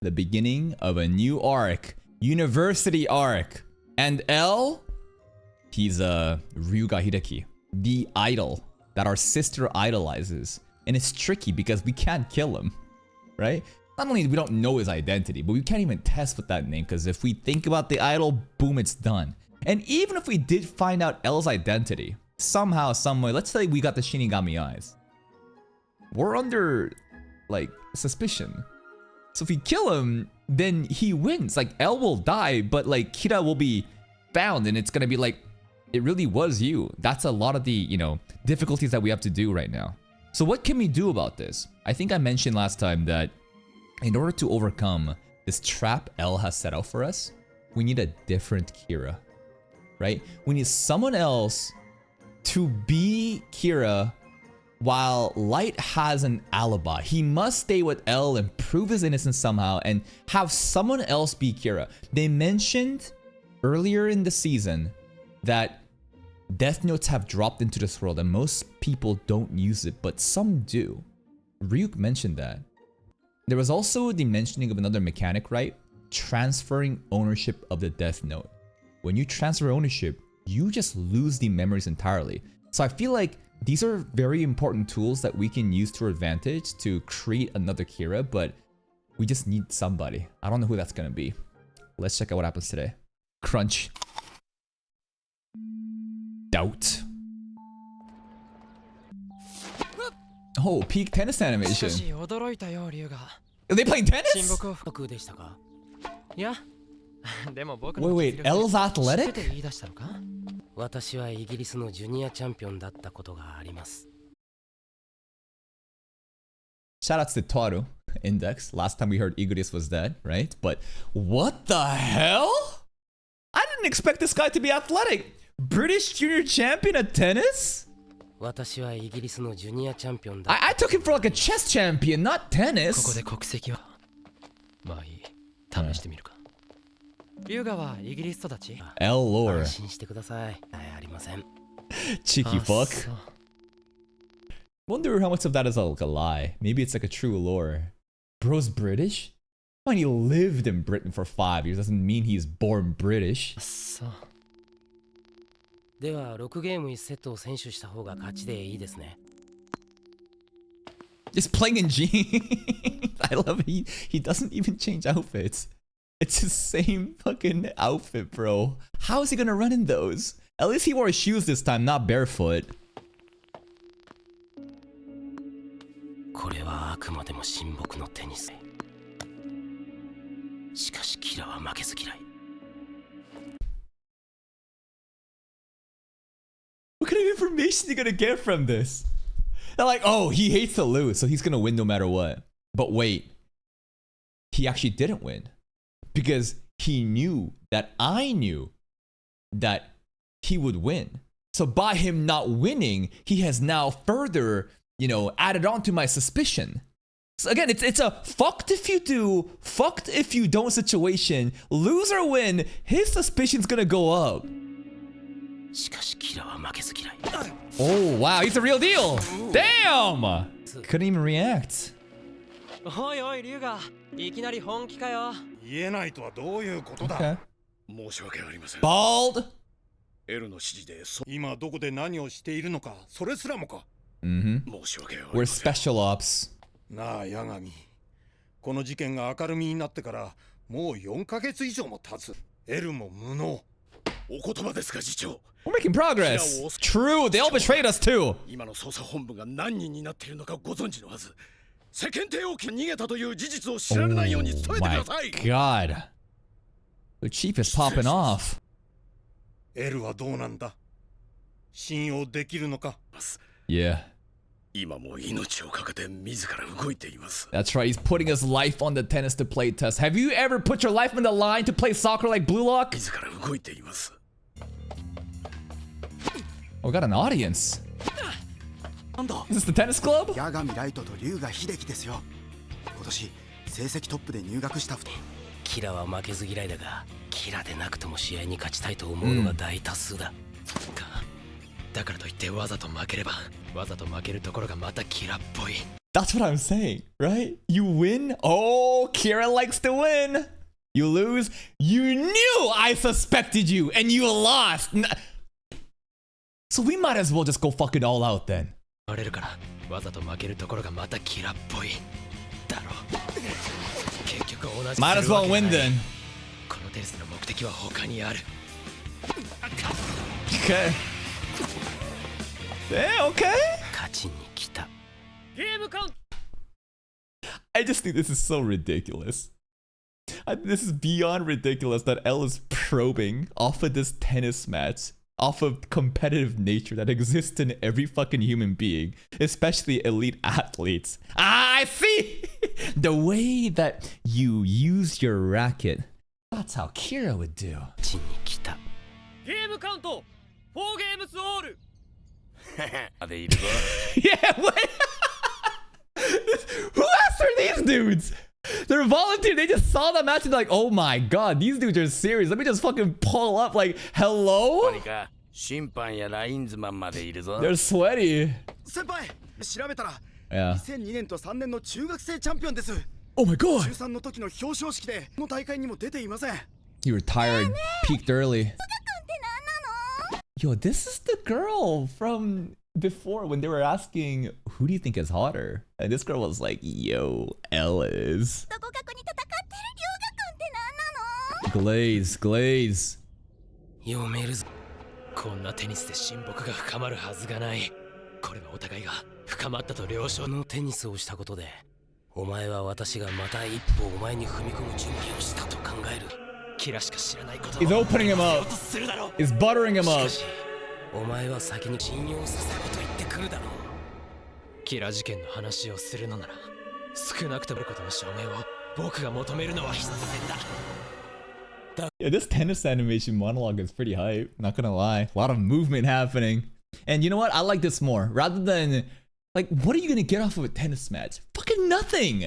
the beginning of a new arc, university arc. And L, he's Ryuga Hideki, the idol that our sister idolizes. And it's tricky because we can't kill him, right? Not only we don't know his identity, but we can't even test with that name because if we think about the idol, boom, it's done. And even if we did find out L's identity, somehow, someway, let's say we got the Shinigami eyes, we're under, like, suspicion. So if we kill him, then he wins. Like, L will die, but, like, Kira will be found, and it's gonna be like, it really was you. That's a lot of the, you know, difficulties that we have to do right now. So what can we do about this? I think I mentioned last time that in order to overcome this trap L has set out for us, we need a different Kira, right? We need someone else to be Kira while Light has an alibi. He must stay with L and prove his innocence somehow and have someone else be Kira. They mentioned earlier in the season that Death Notes have dropped into this world and most people don't use it, but some do. Ryuk mentioned that. There was also the mentioning of another mechanic, right? Transferring ownership of the Death Note. When you transfer ownership, you just lose the memories entirely. So I feel like these are very important tools that we can use to our advantage to create another Kira, but we just need somebody. I don't know who that's gonna be. Let's check out what happens today. Crunch. Doubt. Oh, peak tennis animation. Are they playing tennis? Wait, L's athletic? Shout outs to Toru Index. Last time we heard Igris was dead, right? But what the hell? I didn't expect this guy to be athletic. British junior champion at tennis? I took him for like a chess champion, not tennis. L lore. Cheeky fuck. Wonder how much of that is like a lie. Maybe it's like a true lore. Bro's British? I mean, he lived in Britain for 5 years. Doesn't mean he's born British. Just playing in jeans. I love it. He doesn't even change outfits. It's the same fucking outfit, bro. How is he gonna run in those? At least he wore shoes this time, not barefoot. What kind of information are you gonna get from this? They're like, oh, he hates to lose, so he's gonna win no matter what. But wait, he actually didn't win. Because he knew that I knew that he would win. So by him not winning, he has now further, you know, added on to my suspicion. So again, it's a fucked if you do, fucked if you don't situation. Lose or win, his suspicion's gonna go up. Oh wow, he's the real deal. Damn! Couldn't even react. Okay. Bald. We're special ops. なあ、ヤガミ。この事件が明るみになってからもう4ヶ月以上も経つ。エルも無能。お言葉ですか、次長。We're making progress. True, they all betrayed us too. 今の捜査本部が何人になっているのかご存知のはず。世間体を逃げたという事実を知られないように伝えてください。My God, the chief is popping off. エルはどうなんだ。信用できるのか。Yeah. 今も命をかけて自ら動いています。 That's right, he's putting his life on the tennis to play test. Have you ever put your life on the line to play soccer like Blue Lock? 自ら動いています。 Oh, we got an audience. Is this the tennis club? 八神ライトと龍河秀樹ですよ。今年成績トップで入学した2人。キラは負けず嫌いだが、キラでなくとも試合に勝ちたいと思うのが大多数だ。だからといってわざと負ければ、わざと負けるところがまたキラっぽい。That's what I'm saying, right? You win. Oh, Kira likes to win. You lose. You knew I suspected you and you lost. So we might as well just go fucking all out then. バレるからわざと負けるところがまたキラっぽいだろ。結局同じ Might as well win then. このテニスの目的は他にある。 Okay. Yeah, okay. 勝ちに来た。 I just think this is so ridiculous. This is beyond ridiculous that L is probing off of this tennis match, off of competitive nature that exists in every fucking human being, especially elite athletes. Ah, I see! The way that you use your racket. That's how Kira would do. 勝ちに来た。ゲームカウント4ゲームスオール。でいるぞ。 Yeah, what? Who asked for these dudes? They're volunteer. They just saw the match and they're like, oh my god, these dudes are serious. Let me just fucking pull up. Like, hello? 何か審判やラインズマンまでいるぞ。 They're sweaty. 先輩調べたら Yeah. 2002年と3年の中学生チャンピオンです。 Oh my god. 中3の時の表彰式でこの大会にも出ていません。 You retired, peaked early. Yo, this is the girl from before when they were asking, who do you think is hotter? And this girl was like, yo, L is. Glaze, Glaze. 読めるぞ。こんなテニスで親睦が深まるはずがない。これはお互いが深まったと了承のテニスをしたことで、お前は私がまた一歩お前に踏み込む準備をしたと考える。キラしか知らないことを He's opening him up. するだろう。 He's buttering him し up. かし、お前は先に信用させると言ってくるだろう。キラ事件の話をするのなら、少なくともことの証明を僕が求めるのは必然だ。 Yeah, this tennis animation monologue is pretty hype. Not gonna lie. A lot of movement happening. And you know what? I like this more. Rather than, like, what are you gonna get off of a tennis match? Fucking nothing.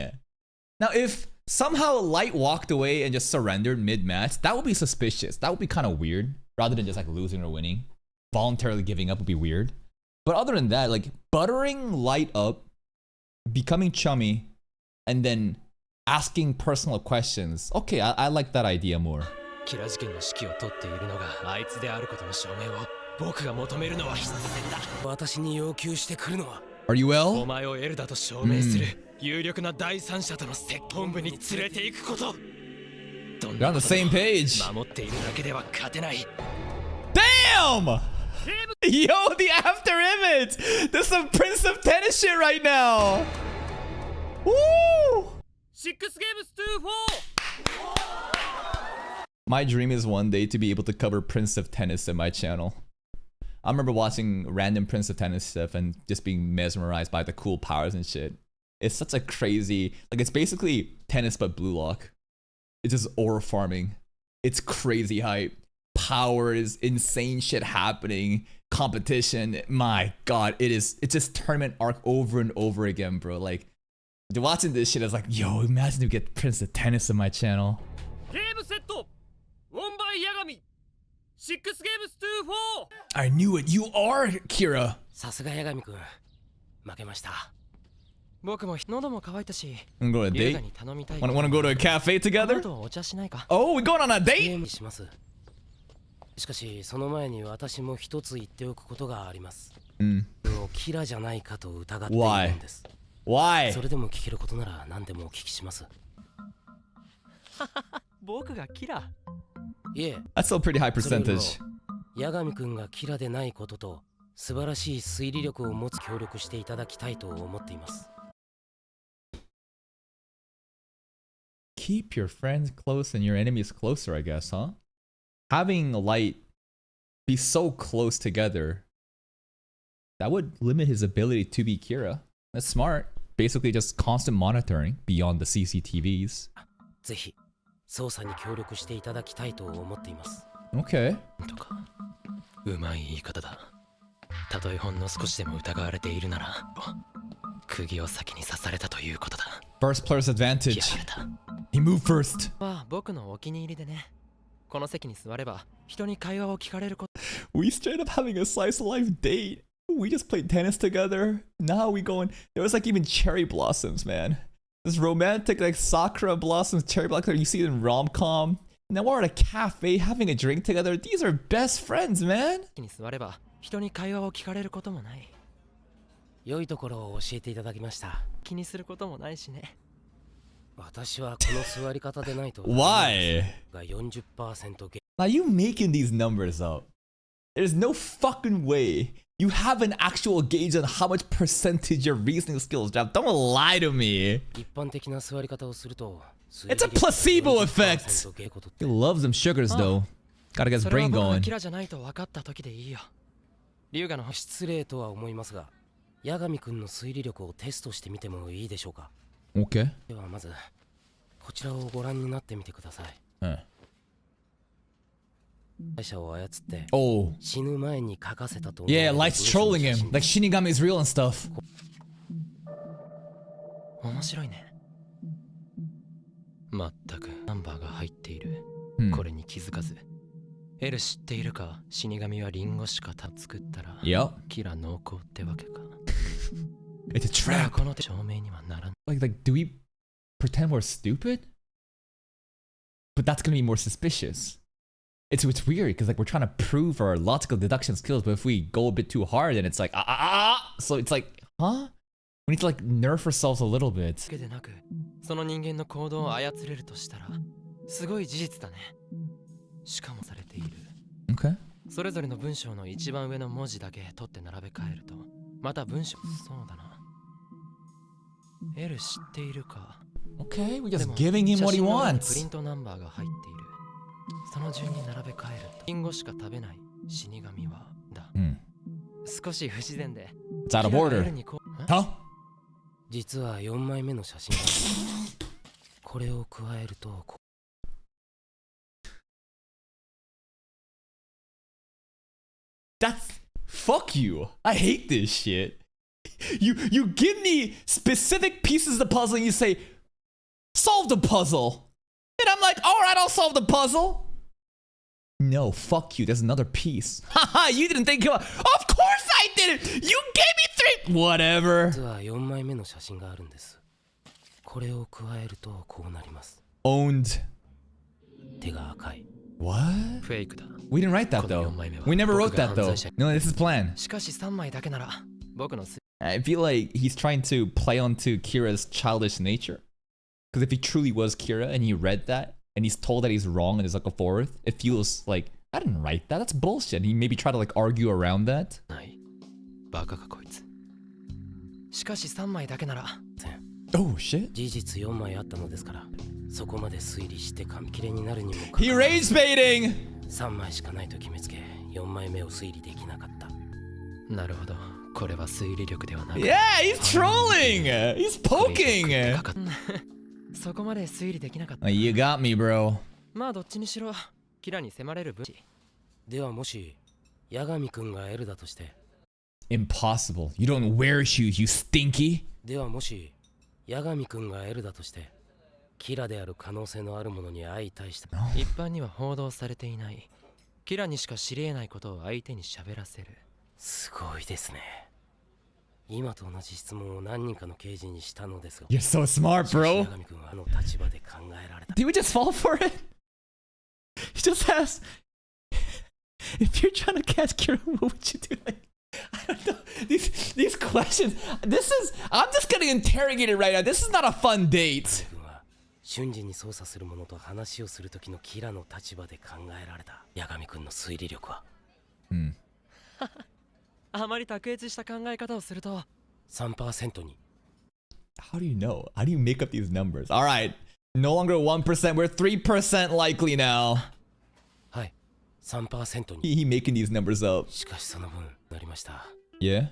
Now, if somehow Light walked away and just surrendered mid-match, that would be suspicious. That would be kind of weird. Rather than just like losing or winning. Voluntarily giving up would be weird. But other than that, like buttering Light up, becoming chummy, and then asking personal questions. Okay, I like that idea more. キラ事件の指揮を取っているのがあいつであることの証明を僕が求めるのは必然だ。私に要求してくるのは Are you お well? 前をエルダと証明する有力な第三者との接本部に連れて行くこと。どん They're な on こ the と same で page. も守っているだけでは勝てない。 Damn! Yo, the after image! This is some Prince of Tennis shit right now! Woo! 6ゲームス2-4。 My dream is one day to be able to cover Prince of Tennis in my channel. I remember watching random Prince of Tennis stuff and just being mesmerized by the cool powers and shit. It's such a crazy, like it's basically tennis but blue lock. It's just aura farming. It's crazy hype. Powers, insane shit happening, competition. My god, it's just tournament arc over and over again, bro. Like watching this shit, I was like, yo, imagine if we get Prince of Tennis in my channel. ゲームセットウォンバイヤガミ6ゲームス2-4。 I knew it. You are Kira. さすが八神君、負けました。僕も喉も渇いたし、 I'm going to 優 date. 雅に頼みたい。 Wanna go to a cafe この together? 後お茶しないか。 Oh, we going on a ゲ date? ームします。しかしその前に私も一つ言っておくことがあります。キラじゃないかと疑っているんです。 Why? それでも聞けることなら何でもお聞きします。僕がキラ。いえ、 That's still a pretty high それよりも percentage. 八神君がキラでないことと素晴らしい推理力を持つ協力していただきたいと思っています。 Keep your friends close and your enemies closer, I guess, huh? Having Light be so close together, that would limit his ability to be Kira. That's smart. Basically just constant monitoring beyond the CCTVs. ぜひ捜査に協力していただきたいと思っています。 Okay. とか、うまい言い方だ。たとえほんの少しでも疑われているなら、釘を先に刺されたということだ。 First player's や advantage. られた。 He moved first. は僕のお気に入りでね。この席に座れば人に会話を聞かれること。 We straight up having a slice of life date. We just played tennis together. Now we going. There was like even cherry blossoms, man. This romantic like sakura blossoms, cherry blossoms you see in rom-com. And then we're at a cafe having a drink together. These are best friends, man. に座れば人に会話を聞かれることもない。良いところを教えていただきました。気にすることもないしね。私はこの座り方でないと Why? が 40% 減。 Now you making these numbers up. There's no fucking way you have an actual gauge on how much percentage your reasoning skills drop. Don't lie to me. 一般的な座り方をすると It's a placebo effect. He loves them sugars though. Gotta get his それは brain 僕が going. キラじゃないと分かった時でいいよ。龍河の失礼とは思いますが、八神くんの推理力をテストしてみてもいいでしょうか。 Okay. ではまずこちらをご覧になってみてください。会社を操って Oh. 死ぬ前に書かせたと思 Yeah, Light's trolling him. Like Shinigami is real and stuff. 面白いね。まったくナンバーが入っている。これに気づかず。L 知っているか？死神はリンゴしか作ったら Yep. キラ濃厚ってわけか。 It's a trap. この証明にはならん。Like, do we pretend we're stupid? But that's gonna be more suspicious. It's weird because like we're trying to prove our logical deduction skills, but if we go a bit too hard, then it's like So it's like, huh? We need to like nerf ourselves a little bit. だけでなく、その人間の行動を操れるとしたら、すごい事実だね。しかもされている。Okay. それぞれの文章の一番上の文字だけ取って並べ替えると、また文章、そうだな。L 知っているか。Okay, we're で just も giving him what he 写真の上に wants. プリントナンバーが入っている。その順に並べ替えると、リンゴしか食べない死神はだ。少し不自然で。It's out of order. Huh? 実は4枚目の写真がこれを加えるとThat's fuck you. I hate this shit. You give me specific pieces of the puzzle and you say, solve the puzzle. And I'm like, all right, I'll solve the puzzle. No, fuck you. There's another piece. Haha, you didn't think about. Of course I didn't. You gave me 3. Whatever. 実は4枚目の写真があるんです。これを加えるとこうなります。 Owned. 手が赤い。 What? フェイクだ。 We didn't write that though. We never wrote that though. No, this is planned. しかし3枚だけなら、僕の I feel like he's trying to play onto Kira's childish nature. Because if he truly was Kira and he read that and he's told that he's wrong and there's like a fourth, it feels like, I didn't write that. That's bullshit. And he maybe try to like argue around that. ないバカかこいつ。しかし3枚だけなら Oh shit. 事実4枚あったのですから、そこまで推理して紙切れになるにも He rage baiting! 3枚しかないと決めつけ、4枚目を推理できなかった。なるほど。これは推理力ではなく Yeah, he's trolling! He's poking! そこまで推理できなかった。You got me, bro. まあどっちにしろ、キラに迫れる分子。ではもし、八神くんが L だとして。 Impossible. You don't wear shoes, you stinky. ではもし、八神くんが L だとして、キラである可能性のあるものに相対して。一般には報道されていない。キラにしか知り得ないことを相手に喋らせる。すごいですね。今と同じ質問を何人かの刑事にしたのですが。 You're so smart, bro. 八神くんはあの立場で考えられた。 Did we just fall for it? He just asked, if you're trying to catch Kira, what would you do? Like, I don't know. These questions. I'm just getting interrogated right now. This is not a fun date. 瞬時に操作する者と話をする時のキラの立場で考えられた八神くんの推理力は。あまり卓越した考え方をすると 3% に。 How do you know? How do you make up these numbers? All right. No longer 1%. We're 3% likely now. はい。3% に。 He making these numbers up. しかしその分なりました。 Yeah?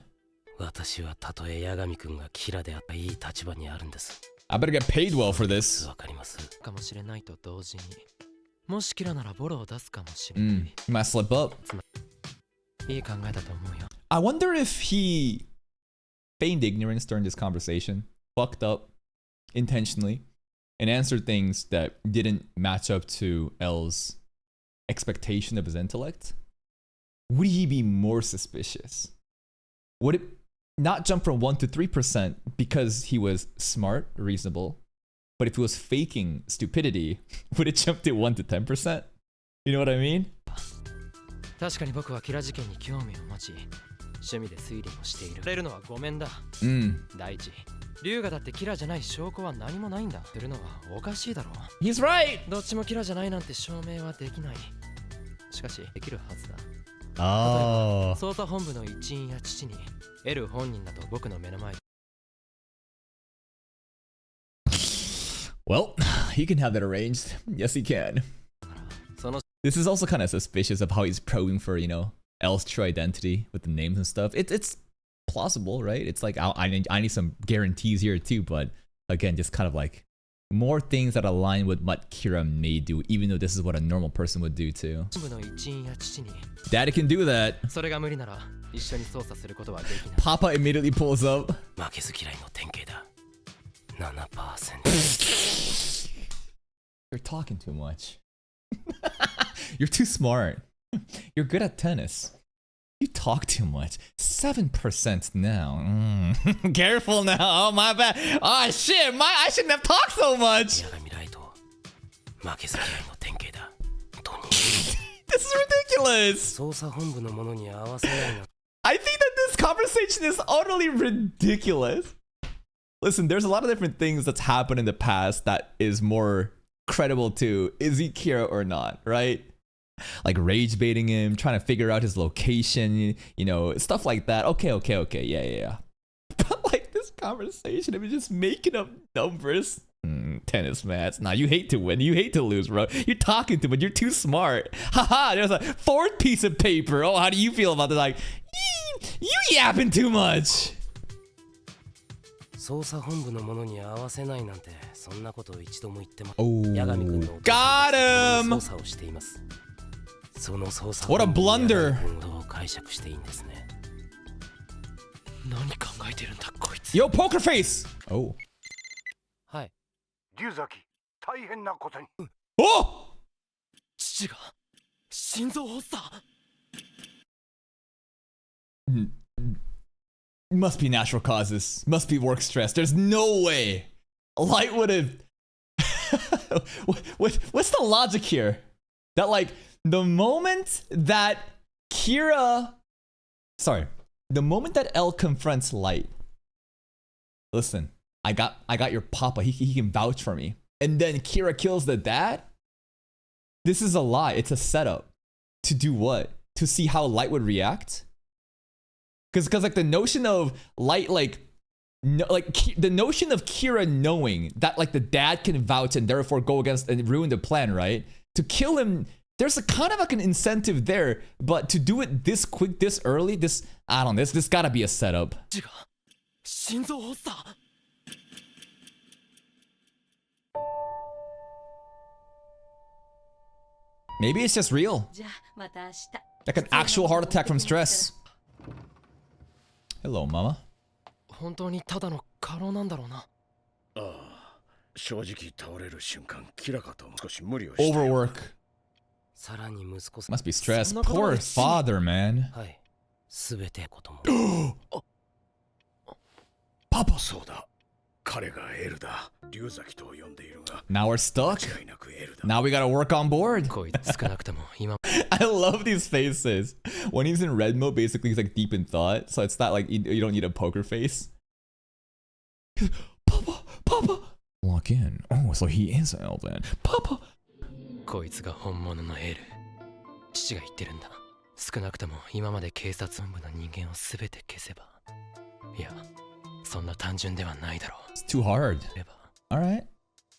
私はたとえ八神くんがキラであったいい立場にあるんです。 I better get paid well for this. わかります。かもしれないと同時に、もしキラならボロを出すかもしれない。He might slip up. いい考えだと思うよ。I wonder if he feigned ignorance during this conversation, fucked up intentionally, and answered things that didn't match up to L's expectation of his intellect. Would he be more suspicious? would it not jump from 1 to 3% because he was smart, reasonable? But if he was faking stupidity, would it jump to 1 to 10%? You know what I mean? 確かに僕はキラ事件に興味を持ち趣味で推理もしている。触れるのはごめんだ。第一、龍河だってキラじゃない証拠は何もないんだ。するのはおかしいだろう。He's right! どっちもキラじゃないなんて証明はできない。しかしできるはずだ。Oh. 捜査本部の一員や父に L 本人だと僕の目の前。 Well, he can have that arranged. Yes, he can. This is also kind of suspicious of how he's probing for, you know, L's true identity with the names and stuff. It's plausible, right? It's like I need some guarantees here too, but again, just kind of like more things that align with what Kira may do, even though this is what a normal person would do too. Daddy can do that. それが無理なら一緒に捜査することはできない。 Papa immediately pulls up. 負けず嫌いの典型だ。7%。 You're talking too much. You're too smart. You're good at tennis. You talk too much. 7% now. Careful now. Oh, my bad. Oh, shit. I shouldn't have talked so much. 八神ライト。負けず嫌いの典型だ。本当に。 This is ridiculous. 捜査本部のものに合わせないな。 I think that this conversation is utterly ridiculous. Listen, there's a lot of different things that's happened in the past that is more credible to is he Kira or not, right? Like rage baiting him, trying to figure out his location, you know, stuff like that. Okay, yeah. But like this conversation, I'm just making up numbers. Tennis match. Nah, you hate to win. You hate to lose, bro. You're talking to him, but you're too smart. Haha, there's a fourth piece of paper. Oh, how do you feel about this? Like, you yapping too much. 捜査本部のものに合わせないなんてそんなことを一度も言ってません。 Oh, 八神君の got him. 捜査をしています。その捜査 What a blunder. を解釈していいんですね。何考えてるんだこいつ。 Yo, poker face. Oh. はい。龍崎、大変なことに。Oh! 父が心臓発作。 Must be natural causes. Must be work stress. There's no way Light would have. What's the logic here? That like the moment that the moment that L confronts Light. Listen, I got your papa. He can vouch for me. And then Kira kills the dad. This is a lie. It's a setup. To do what? To see how Light would react. Because like the notion of Light, like the notion of Kira knowing that like the dad can vouch and therefore go against and ruin the plan, right? To kill him, there's a kind of like an incentive there, but to do it this quick, this early, this gotta be a setup. Maybe it's just real. Like an actual heart attack from stress. Hello, mama. 本当にただの過労なんだろうな。ああ、正直倒れる瞬間、キラかと少し無理をして。 Overwork. さらに息子さん。 Must be stress. Poor father, man. はい。すべてことも。パパ。そうだ。彼がエルだ。龍崎と呼んでいるが。Now we're stuck. 間違いなくエルだ。Now we gotta work on board. こいつ少なくとも今。I love these faces. When he's in red mode, basically he's like deep in thought. So it's not like you don't need a poker face. Papa. Lock in. Oh, so he is L then. Papa. こいつが本物のエル。父が言ってるんだ。少なくとも今まで警察本部の人間をすべて消せば。いや、そんな単純ではないだろう。It's too hard. Alright.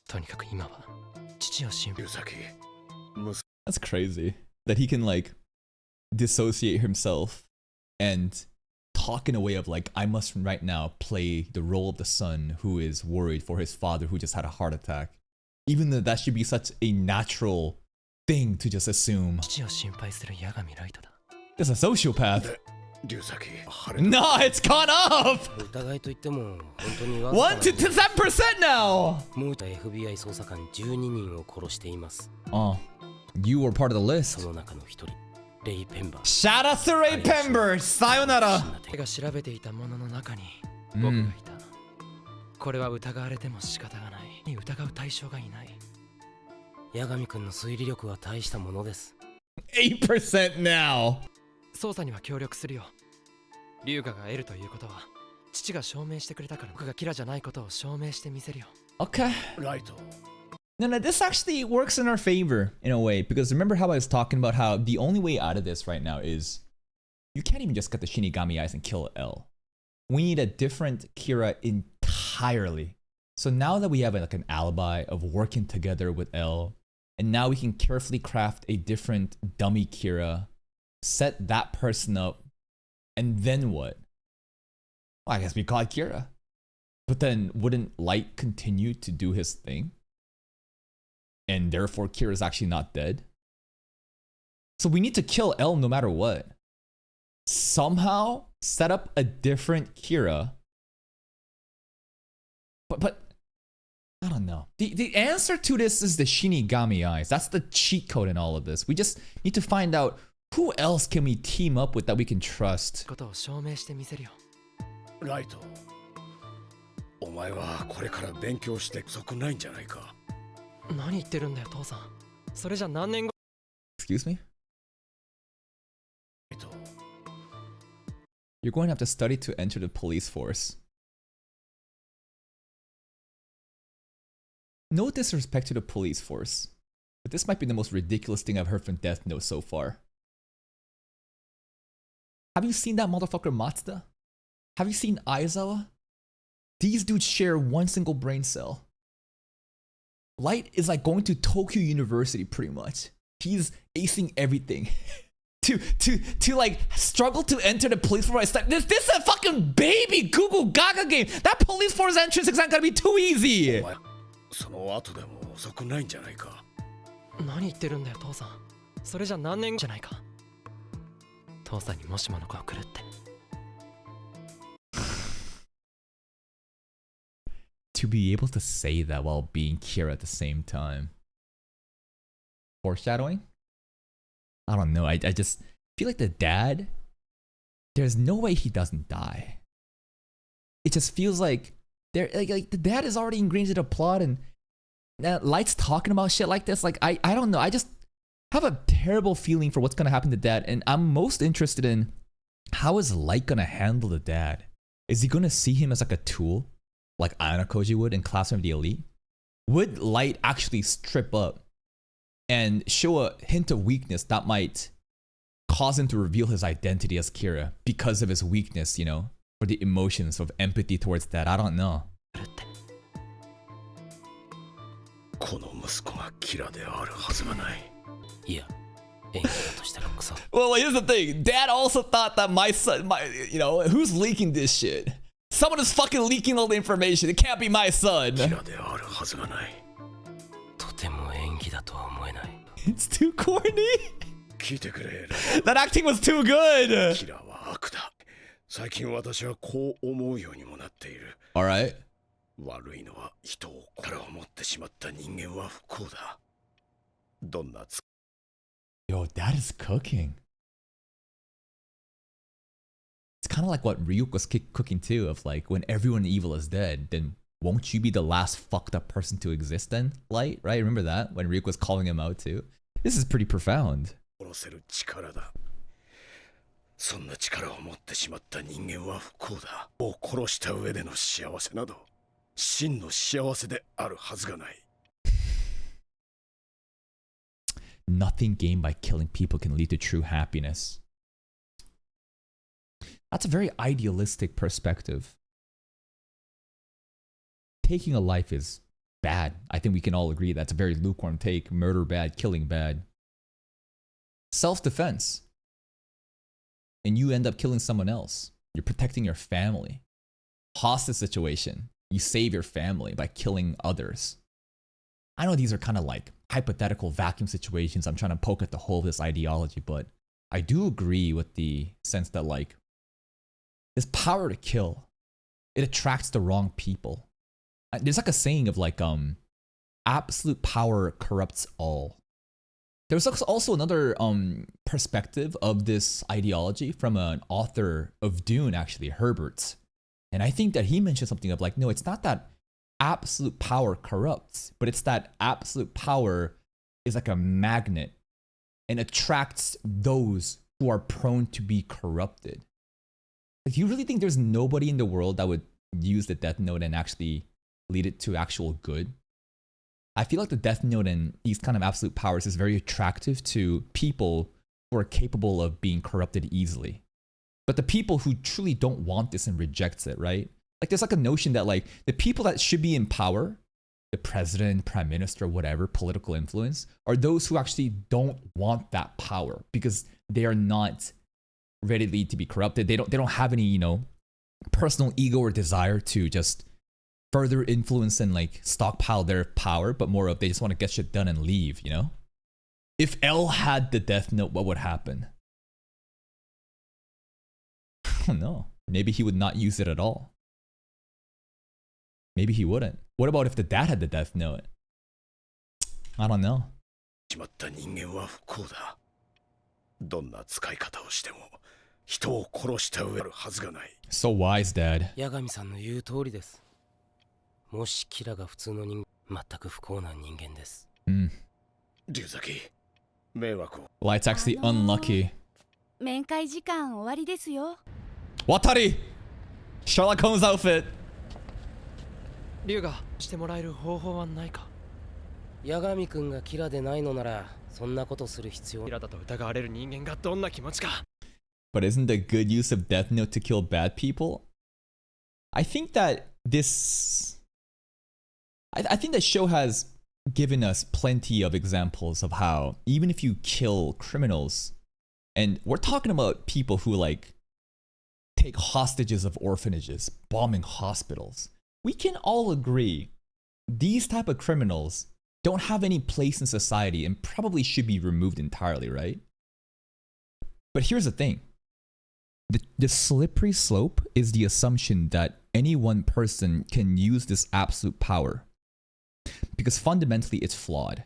とにかく今は父を心配。龍崎。That's crazy. That he can like dissociate himself and talk in a way of like, I must right now play the role of the son who is worried for his father who just had a heart attack. Even though that should be such a natural thing to just assume. 父を心配する八神ライトだ。 It's a sociopath. 龍崎。 No, it's gone up! 疑いといっても本当に1 to 7% now! もう FBI 捜査官12人を殺しています。Oh, you were part of the list. その中の一人、レイ・ペンバー Shout out to Ray Pember! さよなら。彼が調べていたものの中に僕がいた、これは疑われても仕方がない。疑う対象がいない。八神君の推理力は大したものです。 8% now. 捜査には協力するよ。龍河が得るということは父が証明してくれたから、僕がキラじゃないことを証明してみせるよ。 Okay. ライト No, this actually works in our favor in a way, because remember how I was talking about how the only way out of this right now is you can't even just get the Shinigami eyes and kill L. We need a different Kira entirely. So now that we have like an alibi of working together with L, and now we can carefully craft a different dummy Kira, set that person up, and then what? Well, I guess we call it Kira. But then wouldn't Light continue to do his thing? And therefore Kira's actually not dead? So we need to kill L no matter what. Somehow set up a different Kira. But I don't know. The answer to this is the Shinigami eyes. That's the cheat code in all of this. We just need to find out who else can we team up with that we can trust. ことを証明してみせるよ。ライトお前はこれから勉強して不足ないんじゃないか。何言ってるんだよ父さん。それじゃ何年後。 Excuse me? ライト You're going to have to study to enter the police force. No disrespect to the police force, but this might be the most ridiculous thing I've heard from Death Note so far. Have you seen that motherfucker Matsuda? Have you seen Aizawa? These dudes share one single brain cell. Light is like going to Tokyo University pretty much. He's acing everything. to like struggle to enter the police force. This is a fucking baby Google Gaga game. That police force entrance exam gotta be too easy. お前その後でも遅くないんじゃないか。何言ってるんだよ父さん。それじゃ何年後じゃないか。父さんにもしもの子をくれって。To be able to say that while being Kira at the same time. Foreshadowing? I don't know. I just feel like the dad, there's no way he doesn't die. It just feels like like the dad is already ingrained into the plot, and Light's talking about shit like this. Like I don't know. I just have a terrible feeling for what's gonna happen to dad, and I'm most interested in how is Light gonna handle the dad? Is he gonna see him as like a tool, like Ayanokoji would in Classroom of the Elite? Would Light actually strip up and show a hint of weakness that might cause him to reveal his identity as Kira because of his weakness, you know, or the emotions of empathy towards that? I don't know. この息子がキラであるはずがない。いや、演技だとしたらクソ。 Well, here's the thing. Dad also thought that my son, you know, who's leaking this shit? Someone is fucking leaking all the information. It can't be my son. キラであるはずがない。とても演技だとは思えない。It's too corny. 聞いてくれ。 That acting was too good. キラは悪だ。最近私はこう思うようにもなっている。All right. 悪いのは人をから思ってしまった人間は不幸だ。どんな Yo, Dad is cooking. It's kind of like what Ryuk was cooking too, of like, when everyone evil is dead, then won't you be the last fucked up person to exist then, Light? Right? Remember that? When Ryuk was calling him out too? This is pretty profound. 殺せる力だ。そんな力を持ってしまった人間は不幸だ。を殺した上での幸せなど、真の幸せであるはずがない。Nothing gained by killing people can lead to true happiness. That's a very idealistic perspective. Taking a life is bad. I think we can all agree that's a very lukewarm take. Murder bad, killing bad. Self-defense. And you end up killing someone else. You're protecting your family. Hostage situation. You save your family by killing others. I know these are kind of like hypothetical vacuum situations. I'm trying to poke at the whole of this ideology, but I do agree with the sense that like this power to kill, it attracts the wrong people. There's like a saying of like absolute power corrupts all. There's also another perspective of this ideology from an author of Dune, actually, Herbert. And I think that he mentioned something of like, no, it's not that absolute power corrupts, but it's that absolute power is like a magnet and attracts those who are prone to be corrupted. Like, you really think there's nobody in the world that would use the Death Note and actually lead it to actual good? I feel like the Death Note and these kind of absolute powers is very attractive to people who are capable of being corrupted easily. But the people who truly don't want this and rejects it, right? Like, there's like a notion that like the people that should be in power, the president, prime minister, whatever, political influence, are those who actually don't want that power because they are not ready to be corrupted. They don't have any, you know, personal ego or desire to just further influence and like stockpile their power, but more of they just want to get shit done and leave, you know? If L had the Death Note, what would happen? I don't know. Maybe he would not use it at all. Maybe he wouldn't. What about if the dad had the Death Note? I don't know. しまった人間は不幸だ。どんな使い方をしても人を殺した上あるはずがない。 So wise, Dad. 八神さんの言う通りです。もしキラが普通の人間、全く不幸な人間です。龍崎、迷惑を。 Well, it's actually unlucky. 面会時間終わりですよ。 Watari! Sherlock Holmes outfit! 龍がしてもらえる方法はないか。八神くんがキラでないのなら、そんなことする必要。キラだと疑われる人間がどんな気持ちか。But isn't the good use of Death Note to kill bad people? I think that this... I think the show has given us plenty of examples of how even if you kill criminals, and we're talking about people who like take hostages of orphanages, bombing hospitals, we can all agree these type of criminals don't have any place in society and probably should be removed entirely, right? But here's the thing. The slippery slope is the assumption that any one person can use this absolute power. Because fundamentally it's flawed,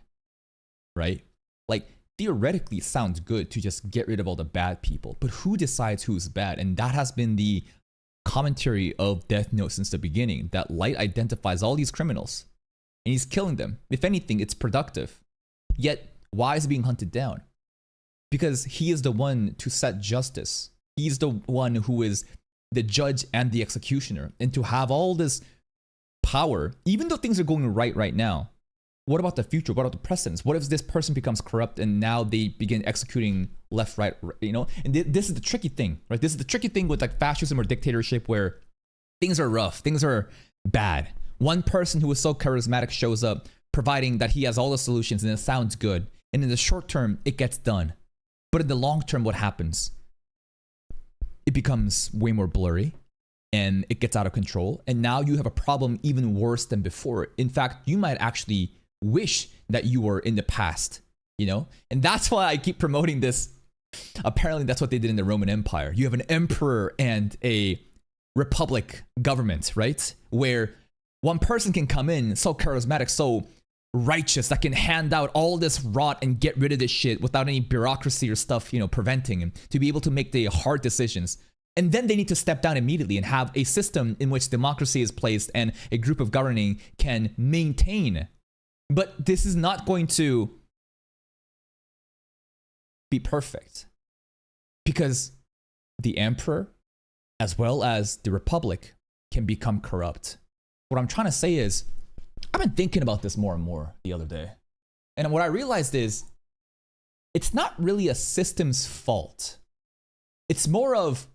right? Like, theoretically it sounds good to just get rid of all the bad people, but who decides who's bad? And that has been the commentary of Death Note since the beginning, that Light identifies all these criminals and he's killing them. If anything, it's productive. Yet, why is he being hunted down? Because he is the one to set justice. He's the one who is the judge and the executioner. And to have all this power, even though things are going right now, what about the future? What about the precedents? What if this person becomes corrupt and now they begin executing left, right, you know? And this is the tricky thing, right? This is the tricky thing with like fascism or dictatorship where things are rough, things are bad. One person who is so charismatic shows up, providing that he has all the solutions and it sounds good. And in the short term, it gets done. But in the long term, what happens? It becomes way more blurry. And it gets out of control. And now you have a problem even worse than before. In fact, you might actually wish that you were in the past, you know? And that's why I keep promoting this. Apparently, that's what they did in the Roman Empire. You have an emperor and a republic government, right? Where one person can come in so charismatic, so righteous, that can hand out all this rot and get rid of this shit without any bureaucracy or stuff, you know, preventing him to be able to make the hard decisions. And then they need to step down immediately and have a system in which democracy is placed and a group of governing can maintain. But this is not going to be perfect because the emperor, as well as the republic, can become corrupt. What I'm trying to say is, I've been thinking about this more and more the other day. And what I realized is, it's not really a system's fault. It's more of,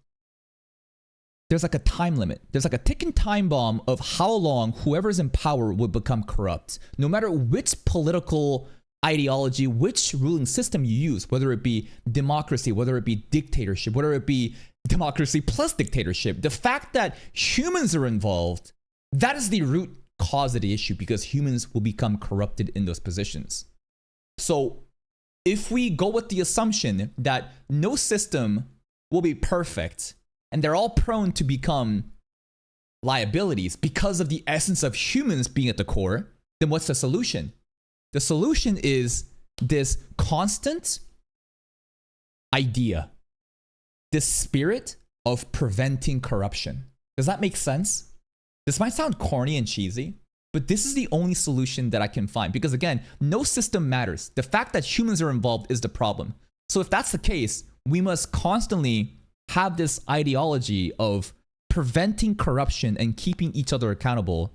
there's like a time limit. There's like a ticking time bomb of how long whoever's in power would become corrupt. No matter which political ideology, which ruling system you use, whether it be democracy, whether it be dictatorship, whether it be democracy plus dictatorship, the fact that humans are involved, that is the root cause of the issue because humans will become corrupted in those positions. So if we go with the assumption that no system will be perfect, and they're all prone to become liabilities because of the essence of humans being at the core, then what's the solution? The solution is this constant idea, this spirit of preventing corruption. Does that make sense? This might sound corny and cheesy, but this is the only solution that I can find. Because again, no system matters. The fact that humans are involved is the problem. So if that's the case, we must constantly have this ideology of preventing corruption and keeping each other accountable.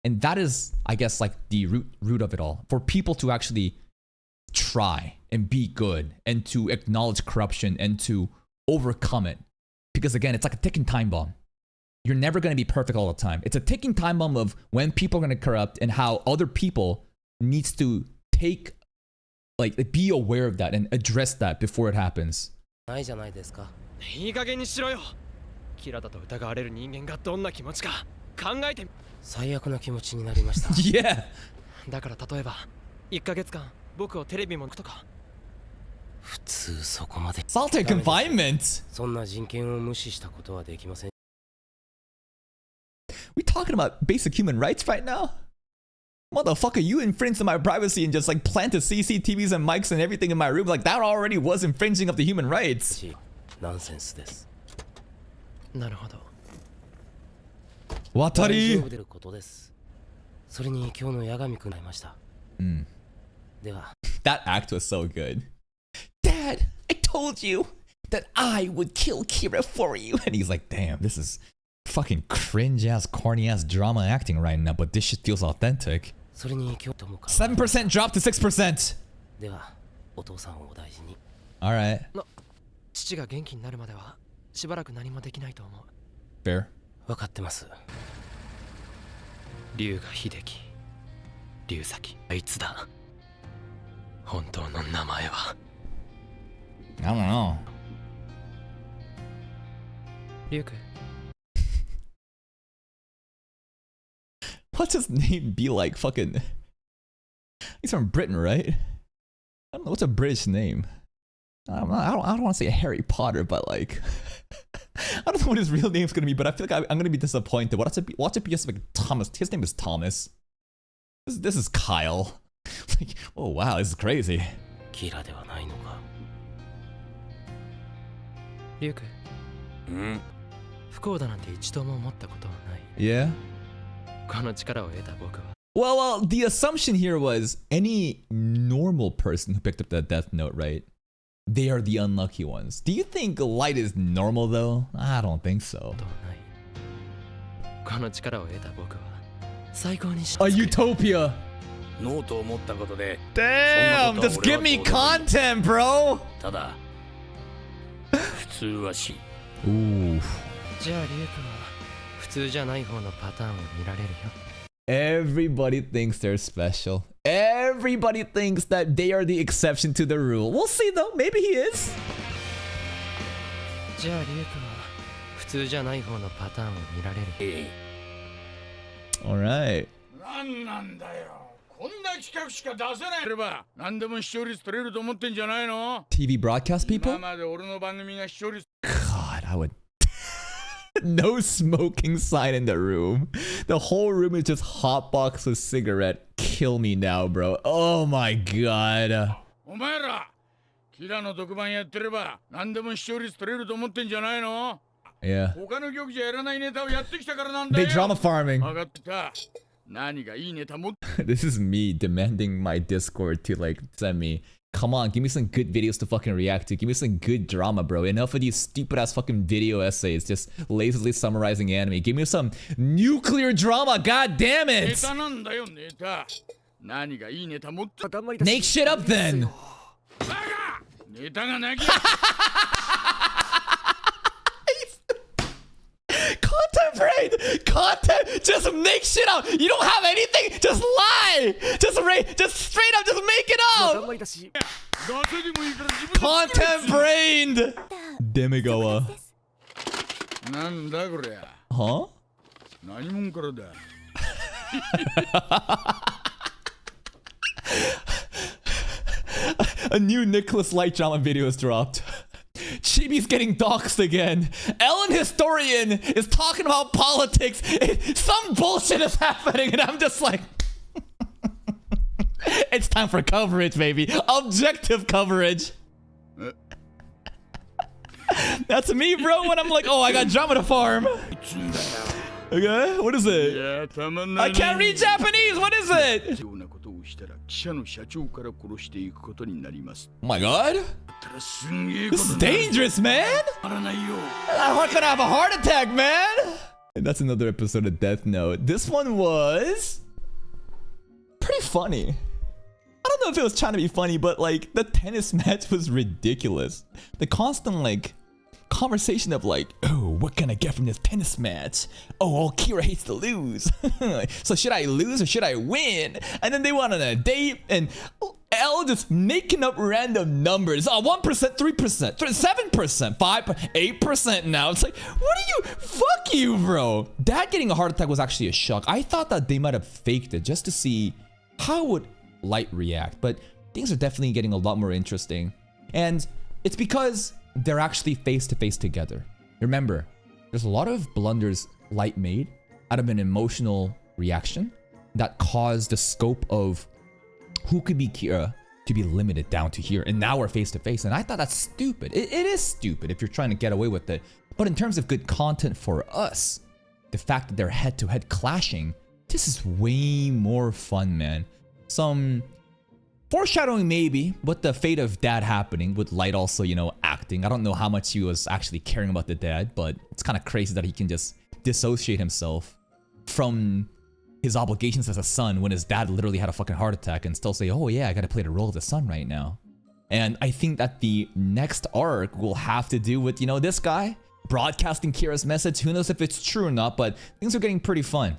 And that is, I guess, like the root of it all. For people to actually try and be good and to acknowledge corruption and to overcome it. Because again, it's like a ticking time bomb. You're never going to be perfect all the time. It's a ticking time bomb of when people are going to corrupt and how other people needs to take, like, be aware of that and address that before it happens. ないじゃないですか。いい加減にしろよ。キラだと疑われる人間がどんな気持ちか考えてみ。最悪な気持ちになりました。Yeah. だから例えば1ヶ月間僕をテレビもとか。普通そこまで。Solitary confinement. そんな人権を無視したことはできません。We talking about basic human rights right now? Motherfucker, you infringed on my privacy and just like planted CCTVs and mics and everything in my room. Like that already was infringing of the human rights. ナンセンスです。なるほど。大丈 Watari. 夫でることです。それに今日の八神くん会いました。では。 That act was so good. Dad, I told you that I would kill Kira for you. And he's like, damn, this is fucking cringe ass, corny ass drama acting right now, but this shit feels authentic. それに今日ともか。7% drop to 6%. では、お父さんをお大事に。 Alright. 父が元気になるまではしばらく何もできないと思う。 Fair. 分かってます。龍が秀樹、龍崎、あいつだ。本当の名前は。I don't know. 龍君。 What's his name be like? Fucking. He's from Britain, right? I don't know. What's a British name? I don't want to say Harry Potter, but like. I don't know what his real name's gonna be, but I feel like I'm gonna be disappointed. Watch it be just like Thomas. His name is Thomas. This is Kyle. Like, oh wow, this is crazy. キラではないのか。龍君。不幸だなんて一度も思ったことはない。 Yeah? この力を得た僕は。 Well, the assumption here was any normal person who picked up that death note, right? They are the unlucky ones. Do you think Light is normal though? I don't think so. この力を得た僕は最高に A utopia. ノートを持ったことで Damn, just give me content, bro. ただ普通は死 Ooh. じゃあ龍君は普通じゃない方のパターンを見られるよ。 Everybody thinks they're special. Everybody thinks that they are the exception to the rule. We'll see though. Maybe he is. じゃあ龍君は普通じゃない方のパターンを見られる。Alright. なんなんだよ。こんな企画しか出せないれば何でも視聴率取れると思ってんじゃないの TV broadcast people? 今まで俺の番組が視聴率 God, I would. No smoking sign in the room. The whole room is just hotbox with cigarette. Kill me now, bro. Oh my god. お前らキラの特番やってれば何でも視聴率取れると思ってんじゃないの Yeah. 他の局じゃやらないネタをやってきたからなんだ They よ drama farming. 分かった何がいいネタ持って This is me demanding my Discord to like send me. Come on, give me some good videos to fucking react to. Give me some good drama, bro. Enough of these stupid ass fucking video essays just lazily summarizing anime. Give me some nuclear drama, god damn ネ it! タなんだよネタ何がいいネタ持って Make shit up then! バカネタがなきゃ Content! Content! Just make shit up! You don't have anything! Just lie! Just straight up, just make it up! 出せでもいいから自分で Content brained! Demigoa. なんだこりゃ Huh? 何者からだ A new Nicholas Light drama video is dropped. Chibi's getting doxxed again. Ellen Historian is talking about politics. Some bullshit is happening, and I'm just like, It's time for coverage, baby. Objective coverage. That's me, bro, when I'm like, oh, I got drama to farm. Okay, what is it? I can't read Japanese. What is it? Oh my god. This is dangerous, man. I'm gonna have a heart attack, man. And that's another episode of Death Note. This one was pretty funny. I don't know if it was trying to be funny, but like the tennis match was ridiculous. The constant like conversation of like, oh, what can I get from this tennis match? Oh, Kira hates to lose. So should I lose or should I win? And then they went on a date and L just making up random numbers. Oh, 1%, 3%, 7%, 5%, 8% now. It's like, what are you? Fuck you, bro. Dad getting a heart attack was actually a shock. I thought that they might have faked it just to see how would Light react. But things are definitely getting a lot more interesting. And it's because they're actually face to face together. Remember, there's a lot of blunders Light made out of an emotional reaction that caused the scope of who could be Kira to be limited down to here. And now we're face to face. And I thought that's stupid. It is stupid if you're trying to get away with it. But in terms of good content for us, the fact that they're head to head clashing, this is way more fun, man. Some foreshadowing maybe with the fate of Dad happening, with Light also, you know, acting. I don't know how much he was actually caring about the dad, but it's kind of crazy that he can just dissociate himself from his obligations as a son when his dad literally had a fucking heart attack and still say, oh yeah, I gotta play the role of the son right now. And I think that the next arc will have to do with, you know, this guy broadcasting Kira's message. Who knows if it's true or not, but things are getting pretty fun.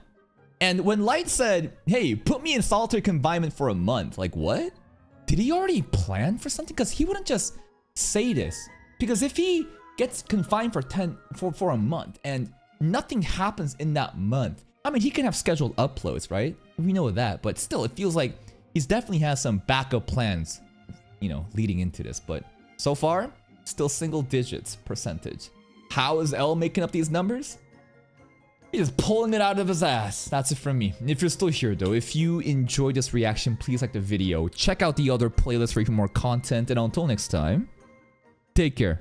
And when Light said, hey, put me in solitary confinement for a month, like what? Did he already plan for something? Because he wouldn't just say this. Because if he gets confined for a month and nothing happens in that month, I mean, he can have scheduled uploads, right? We know that, but still, it feels like he's definitely has some backup plans, you know, leading into this. But so far, still single digits percentage. How is L making up these numbers? He's just pulling it out of his ass. That's it from me. If you're still here though, if you enjoyed this reaction, please like the video. Check out the other playlists for even more content. And until next time, take care.